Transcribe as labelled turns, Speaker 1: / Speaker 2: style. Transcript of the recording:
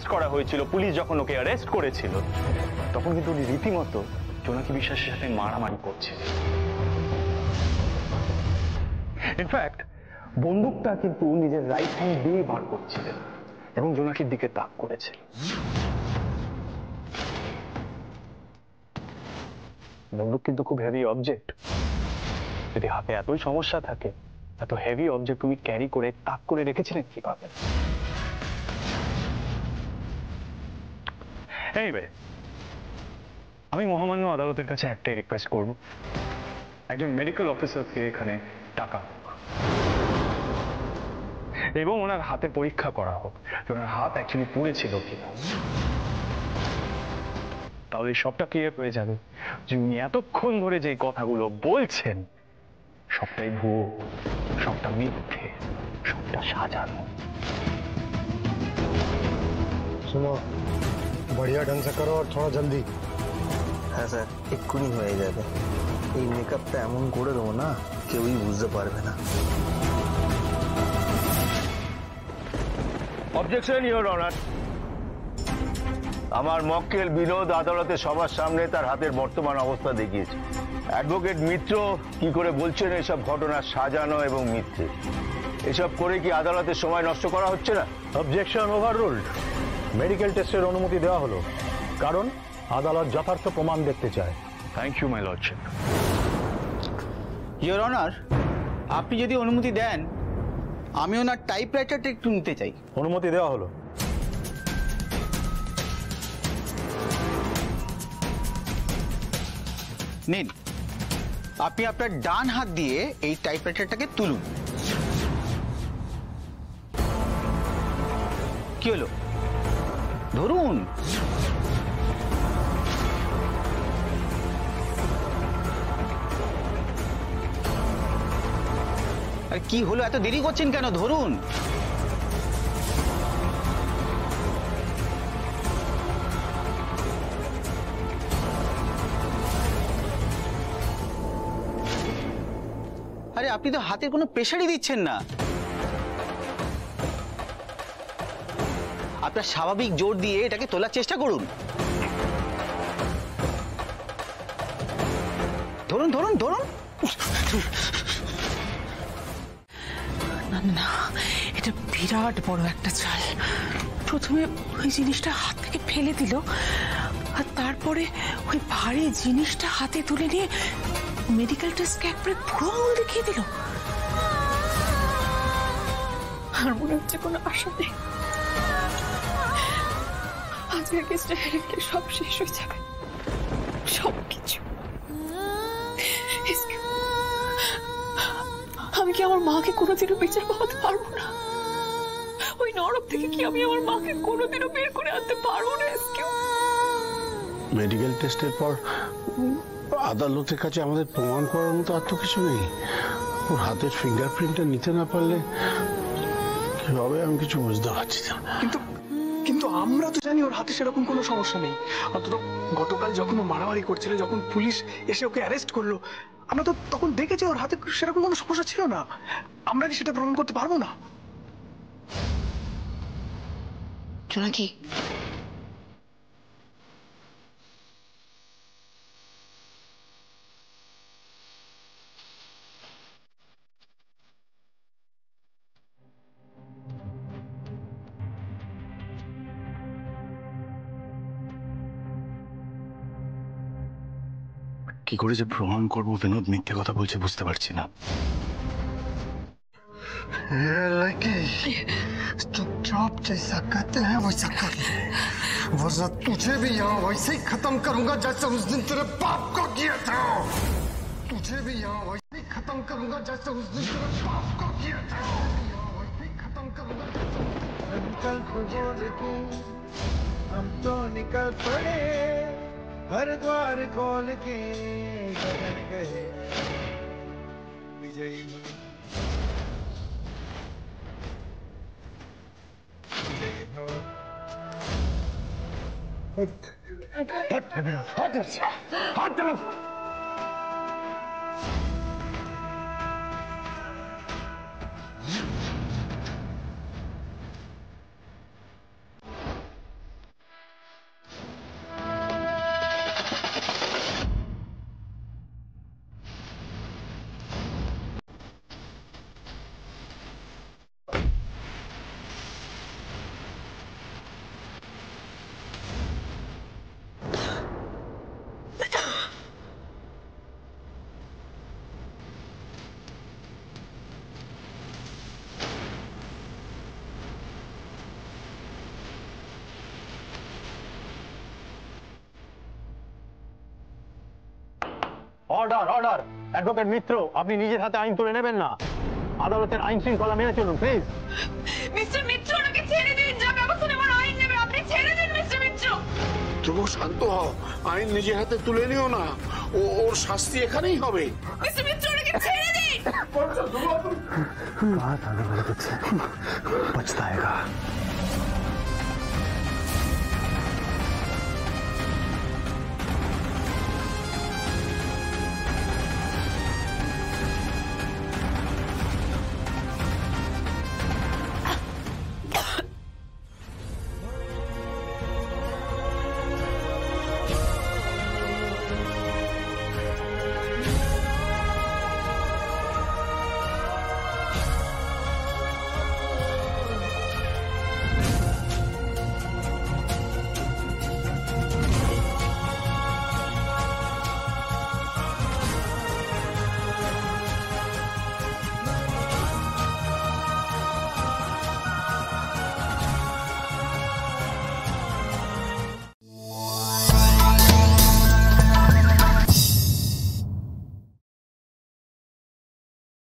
Speaker 1: Arrest করা হয়েছিল, police যখন ওকে অ্যারেস্ট করেছিল, তখন কিন্তু উনি রীতিমতো জোনাকি বিশ্বাসের সাথে মারামারি করছিলেন। ইনফ্যাক্ট বন্দুকটা কিন্তু নিজের রাইট হ্যান্ড দিয়ে বার করছিলেন এবং জোনাকির দিকে তাক করেছিলেন। বন্দুক কিন্তু খুব হেভি অবজেক্ট। যদি হাতে এতই সমস্যা থাকে, এত হেভি অবজেক্ট তুমি ক্যারি করে তাক করে রেখেছিলেন কিভাবে? Anyway, আমি মহামান্য আদালতের কাছে একটাই রিকোয়েস্ট করব, একজন মেডিকেল অফিসারকে এখানে টাকা হোক এবং ওনার হাতে পরীক্ষা করা হোক ওনার হাত অ্যাকচুয়ালি পুড়েছিল কিনা। তাহলে সবটা ক্লিয়ার হয়ে যাবে যে উনি এতক্ষণ ধরে যে কথাগুলো বলছেন সবটাই ভুয়ো, সবটা মিথ্যে, সবটা সাজানো।
Speaker 2: सुनो, बढ़िया ढंग से करो और थोड़ा जल्दी।
Speaker 3: হ্যাঁ স্যার, এক্ষুনি হয়ে যাবে। এই মেকআপটা এমন করে দেবো না, কেউই বুঝতে পারবে না।
Speaker 4: Objection your honour. আমার মক্কেল বিনোদ আদালতে সবার সামনে তার হাতের বর্তমান অবস্থা দেখিয়েছে। অ্যাডভোকেট মিত্র কি করে বলছেন এসব ঘটনা সাজানো এবং মিথ্যে। এসব করে কি আদালতের সময় নষ্ট করা হচ্ছে না?
Speaker 2: Objection overruled. মেডিকেল টেস্টের অনুমতি দেওয়া হলো, কারণ আদালত যথার্থ প্রমাণ দেখতে চায়।
Speaker 1: Thank you my lordship.
Speaker 5: Your honour, আপনি যদি অনুমতি দেন, আমি ওনার টাইপরাইটারটা একটু নিতে চাই।
Speaker 2: অনুমতি দেওয়া হলো।
Speaker 5: নিন, আপনি আপনার ডান হাত দিয়ে এই টাইপরাইটারটাকে তুলুন। কি হলো? ধরুন। আর কি হলো, এত দেরি করছেন কেন? ধরুন। আরে আপনি তো হাতের কোনো প্রেসারই দিচ্ছেন না। আপনার স্বাভাবিক জোর দিয়ে এটাকে তোলার চেষ্টা করুন। ধরুন ধরুন ধরুন।
Speaker 6: না না, এটা বিরাট বড় একটা চাল। প্রথমে ওই জিনিসটা হাত থেকে ফেলে দিল, আর তারপরে ওই ভারী জিনিসটা হাতে তুলে নিয়ে মেডিকেল টেস্টকে একবারে পুরো আঙুল দেখিয়ে দিল। আর মনে হচ্ছে কোনো আশা নেই, আজকের কেসটা হেরে গেলে সব শেষ হয়ে যাবে, সবকিছু। আমি কি আমার মাকে কোনোদিনও বিচার পাওয়াতে পারবো না? ওই নরক থেকে কি আমি আমার মাকে কোনোদিনও বের করে আনতে পারবো না?
Speaker 7: মেডিকেল টেস্টের পর আদালতের কাছে আমাদের প্রমাণ করার মতো আর তো কিছু নেই। ওর হাতের ফিঙ্গারপ্রিন্টটা নিতে না পারলে কিভাবে, আমি কিছু বুঝতে পারছি না।
Speaker 8: কিন্তু আমরা তো জানি ওর হাতে সেরকম কোনো সমস্যা নেই। অন্তত গতকাল যখন ও মারামারি করছিল, যখন পুলিশ এসে ওকে অ্যারেস্ট করলো, আমরা তো তখন দেখেছি ওর হাতে সেরকম কোনো সমস্যা ছিল না। আমরা কি সেটা প্রমাণ করতে পারবো না?
Speaker 6: জোনাকি,
Speaker 7: কি করে যে প্রমাণ করবো বিনোদ মিথ্যে কথা বলছে বুঝতে পারছি না।
Speaker 2: चुपचाप जैसा कहते हैं वैसा कर ले, वरना तुझे भी यहाँ वैसे ही खत्म करूंगा जैसे उस दिन तेरे बाप को किया था। तुझे भी यहाँ वैसे ही खत्म करूंगा जैसे उस दिन तेरे बाप को किया था। यहाँ वैसे ही खत्म करूंगा।
Speaker 9: निकल बोल के हम तो निकल पड़े, हर द्वार खोल के गगन गए विजयी हुए।
Speaker 1: অর্ডার অর্ডার অ্যাডভোকেট মিত্র, আপনি নিজের হাতে আইন তুলে নেবেন না। আদালতের আইন শৃঙ্খলা মেনে চলুন প্লিজ।
Speaker 6: মিস্টার মিত্র, ওনাকে ছেড়ে দিন, যা ব্যবস্থা নেবার আইন নেবে, আপনি ছেড়ে দিন মিস্টার মিত্র।
Speaker 7: ধ্রুব শান্ত হও, আইন নিজের হাতে তুলে নিও না, ওর শাস্তি এখানেই হবে।
Speaker 6: মিস্টার মিত্র, ওনাকে ছেড়ে দিন।
Speaker 1: পছতায়েগা।